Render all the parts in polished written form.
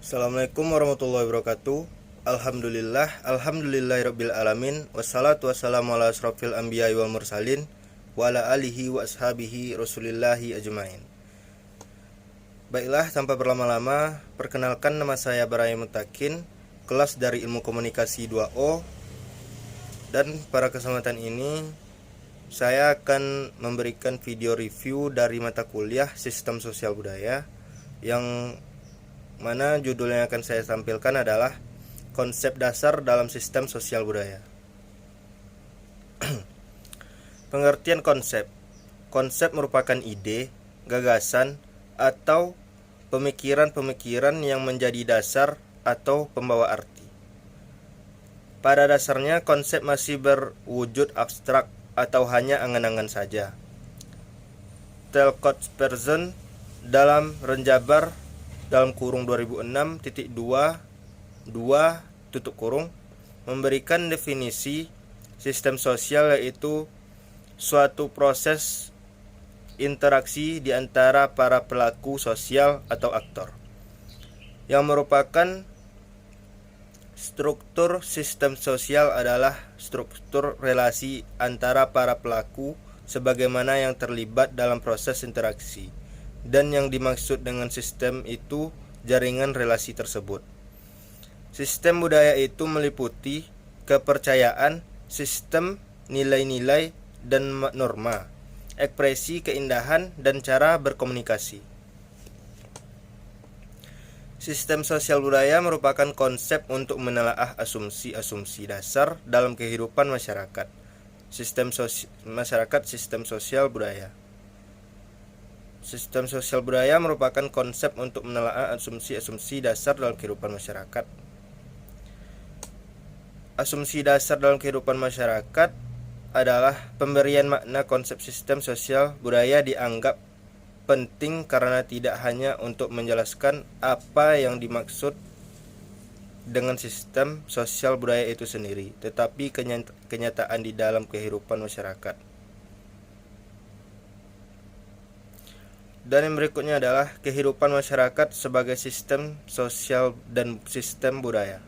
Assalamualaikum warahmatullahi wabarakatuh. Alhamdulillahirabbil alamin. Wassalatu wassalamu ala asrofil anbiya'i wal mursalin wa ala alihi wa ashabihi rasulillahi ajmain. Baiklah, tanpa berlama-lama, perkenalkan, nama saya Baraya Mutakin, kelas dari Ilmu Komunikasi 2O. Dan pada kesempatan ini saya akan memberikan video review dari mata kuliah Sistem Sosial Budaya, yang mana judul yang akan saya tampilkan adalah Konsep Dasar dalam Sistem Sosial Budaya. Pengertian konsep. Konsep merupakan ide, gagasan, atau pemikiran-pemikiran yang menjadi dasar atau pembawa arti. Pada dasarnya, konsep masih berwujud abstrak atau hanya angan-angan saja. Talcott Spurgeon dalam Renjabar (2006) memberikan definisi sistem sosial, yaitu suatu proses interaksi di antara para pelaku sosial atau aktor, yang merupakan struktur sistem sosial adalah struktur relasi antara para pelaku sebagaimana yang terlibat dalam proses interaksi, dan yang dimaksud dengan sistem itu jaringan relasi tersebut. Sistem budaya itu meliputi kepercayaan, sistem, nilai-nilai, dan norma, ekspresi keindahan, dan cara berkomunikasi. Sistem sosial budaya merupakan konsep untuk menelaah asumsi-asumsi dasar dalam kehidupan masyarakat. Sistem sosial budaya. Sistem sosial budaya merupakan konsep untuk menelaah asumsi-asumsi dasar dalam kehidupan masyarakat. Asumsi dasar dalam kehidupan masyarakat adalah pemberian makna. Konsep sistem sosial budaya dianggap penting karena tidak hanya untuk menjelaskan apa yang dimaksud dengan sistem sosial budaya itu sendiri, tetapi kenyataan di dalam kehidupan masyarakat. Dan yang berikutnya adalah kehidupan masyarakat sebagai sistem sosial dan sistem budaya.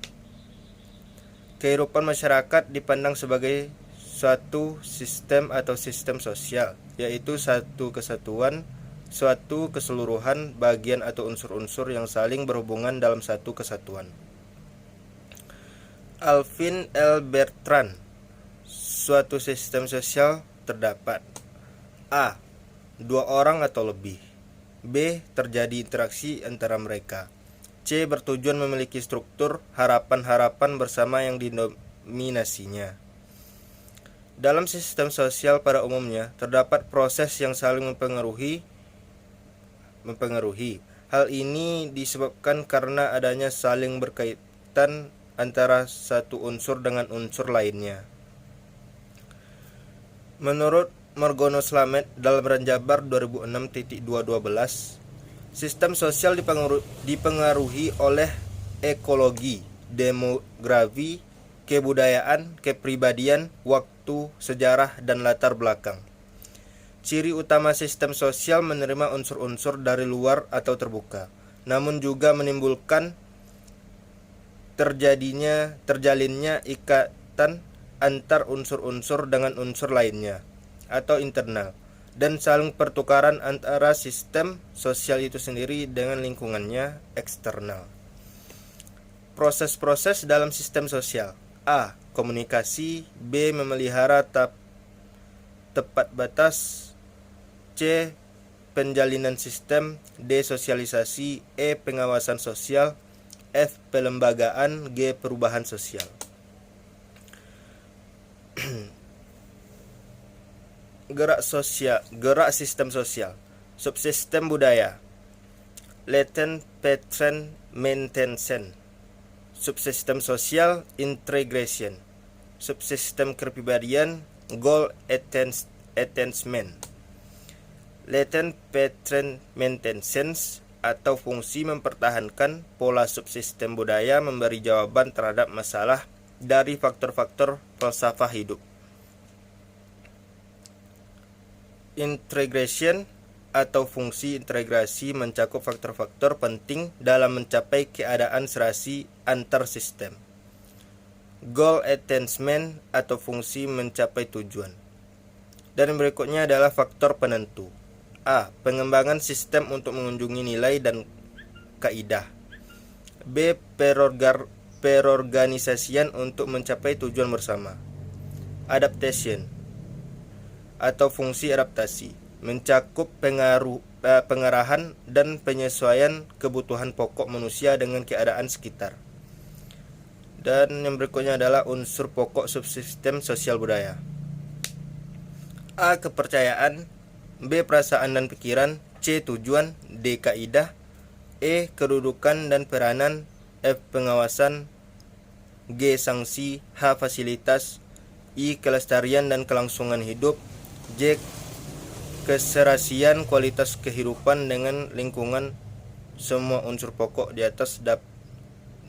Kehidupan masyarakat dipandang sebagai suatu sistem atau sistem sosial, yaitu satu kesatuan, suatu keseluruhan bagian atau unsur-unsur yang saling berhubungan dalam satu kesatuan. Alvin L. Bertrand. Suatu sistem sosial terdapat: A. Dua orang atau lebih. B. Terjadi interaksi antara mereka. C. Bertujuan memiliki struktur harapan-harapan bersama yang didominasinya. Dalam sistem sosial pada umumnya terdapat proses yang saling mempengaruhi. Hal ini disebabkan karena adanya saling berkaitan antara satu unsur dengan unsur lainnya. Menurut Margono Slamet dalam Renjabar 2006.212, sistem sosial dipengaruhi oleh ekologi, demografi, kebudayaan, kepribadian, waktu, sejarah, dan latar belakang. Ciri utama sistem sosial menerima unsur-unsur dari luar atau terbuka, namun juga menimbulkan terjalinnya ikatan antar unsur-unsur dengan unsur lainnya atau internal, dan saling pertukaran antara sistem sosial itu sendiri dengan lingkungannya eksternal. Proses-proses dalam sistem sosial: A. Komunikasi. B. Memelihara tepat batas. C. Penjalinan sistem. D. Sosialisasi. E. Pengawasan sosial. F. Pelembagaan. G. Perubahan sosial. Gerak sistem sosial. Subsistem budaya: Latent Pattern Maintenance. Subsistem sosial: Integration. Subsistem kepribadian: Goal Attainment. Latent Pattern Maintenance atau fungsi mempertahankan pola subsistem budaya memberi jawaban terhadap masalah dari faktor-faktor falsafah hidup. Integration atau fungsi integrasi mencakup faktor-faktor penting dalam mencapai keadaan serasi antar sistem. Goal attainment atau fungsi mencapai tujuan. Dan berikutnya adalah faktor penentu. A. Pengembangan sistem untuk mengunjungi nilai dan kaidah. B. Perorganisasian untuk mencapai tujuan bersama. Adaptation atau fungsi adaptasi mencakup pengarahan dan penyesuaian kebutuhan pokok manusia dengan keadaan sekitar. Dan yang berikutnya adalah unsur pokok subsistem sosial budaya. A. Kepercayaan. B. Perasaan dan pikiran. C. Tujuan. D. Kaidah. E. Kedudukan dan peranan. F. Pengawasan. G. Sanksi. H. Fasilitas. I. Kelestarian dan kelangsungan hidup. J. Keserasian kualitas kehidupan dengan lingkungan. Semua unsur pokok di atas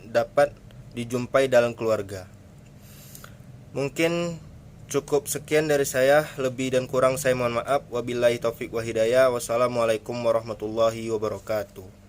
dapat dijumpai dalam keluarga. Mungkin cukup sekian dari saya, lebih dan kurang saya mohon maaf. Wabillahi taufik wa hidayah. Wassalamualaikum warahmatullahi wabarakatuh.